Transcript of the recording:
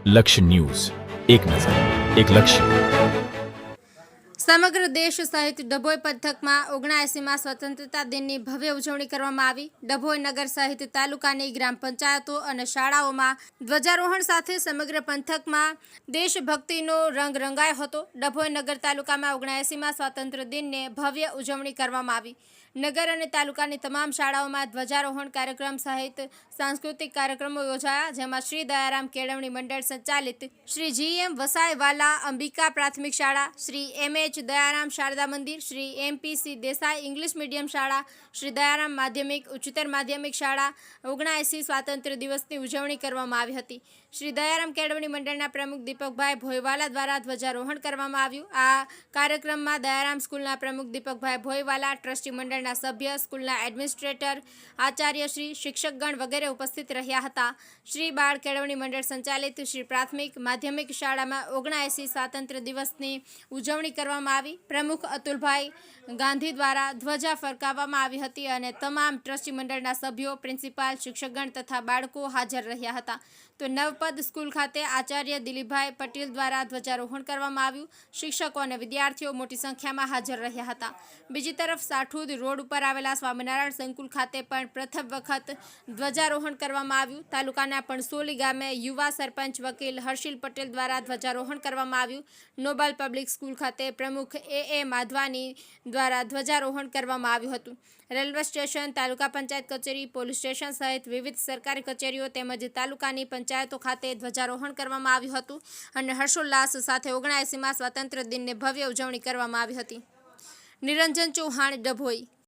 લક્ષ્ય ન્યૂઝ, એક નજર, એક લક્ષ્ય. સમગ્ર દેશ સહિત ડભોઈ પંથકમાં 79માં સ્વતંત્રતા દિનની ભવ્ય ઉજવણી કરવામાં આવી. ડભોઈ નગર સહિત તાલુકાની ગ્રામ પંચાયતો અને શાળાઓમાં ધ્વજારોહણ સાથે સમગ્ર પંથકમાં દેશભક્તિનો રંગ રંગાયો હતો. ડભોઈ નગર તાલુકામાં 79માં સ્વાતંત્ર્ય દિનને ભવ્ય ઉજવણી કરવામાં આવી. નગર અને તાલુકાની તમામ શાળાઓમાં ધ્વજારોહણ કાર્યક્રમ સહિત સાંસ્કૃતિક કાર્યક્રમો યોજાયા, જેમાં શ્રી દયારામ કેળવણી મંડળ સંચાલિત શ્રી GM વસાઈવાલા અંબિકા પ્રાથમિક શાળા, શ્રી MH દયારામ શારદા મંદિર, Shri MPC Desai English medium શાળા, શ્રી દયારામ માધ્યમિક ઉચ્ચતર માધ્યમિક શાળા 79 સ્વાતંત્ર્ય દિવસની ઉજવણી કરવામાં આવી હતી. શ્રી દયારામ કેળવણી મંડળના પ્રમુખ દીપકભાઈ ભોયવાલા દ્વારા ધ્વજારોહણ કરવામાં આવ્યું. આ કાર્યક્રમમાં દયારામ સ્કૂલના પ્રમુખ દીપકભાઈ ભોયવાલા, ટ્રસ્ટી મંડળના સભ્ય, સ્કૂલના એડમિનિસ્ટ્રેટર, આચાર્યશ્રી, શિક્ષકગણ વગેરે ઉપસ્થિત રહ્યા હતા. શ્રી બાળ કેળવણી મંડળ સંચાલિત શ્રી પ્રાથમિક માધ્યમિક શાળામાં 79 સ્વાતંત્ર્ય દિવસની ઉજવણી કરવામાં આવી. પ્રમુખ અતુલભાઈ ગાંધી દ્વારા ધ્વજા ફરકાવવામાં આવી હતી અને તમામ ટ્રસ્ટી મંડળના સભ્યો, પ્રિન્સિપાલ, શિક્ષકગણ તથા બાળકો હાજર રહ્યા હતા. તો નવપદ સ્કૂલ ખાતે આચાર્ય દિલીપભાઈ પટેલ દ્વારા ધ્વજારોહણ કરવામાં આવ્યું. શિક્ષકો અને વિદ્યાર્થીઓ મોટી સંખ્યામાં હાજર રહ્યા હતા. બીજી તરફ સાઠુદ રોડ ઉપર આવેલા સ્વામિનારાયણ સંકુલ ખાતે પણ પ્રથમ વખત ધ્વજારોહણ કરવામાં આવ્યું. તાલુકાના પણસોલી ગામે યુવા સરપંચ વકીલ હર્ષિલ પટેલ દ્વારા ધ્વજારોહણ કરવામાં આવ્યું. નોબલ પબ્લિક સ્કૂલ ખાતે પ્રમુખ AA માધવાની દ્વારા ધ્વજારોહણ કરવામાં આવ્યું હતું. રેલવે સ્ટેશન, તાલુકા પંચાયત કચેરી, પોલીસ સ્ટેશન સહિત વિવિધ સરકારી કચેરીઓ તેમજ તાલુકાની પંચાયતો ખાતે ધ્વજારોહણ કરવામાં આવ્યું હતું અને હર્ષોલ્લાસ સાથે 79માં સ્વાતંત્ર્ય દિનની ભવ્ય ઉજવણી કરવામાં આવી હતી. નિરંજન ચૌહાણ, ડભોઈ.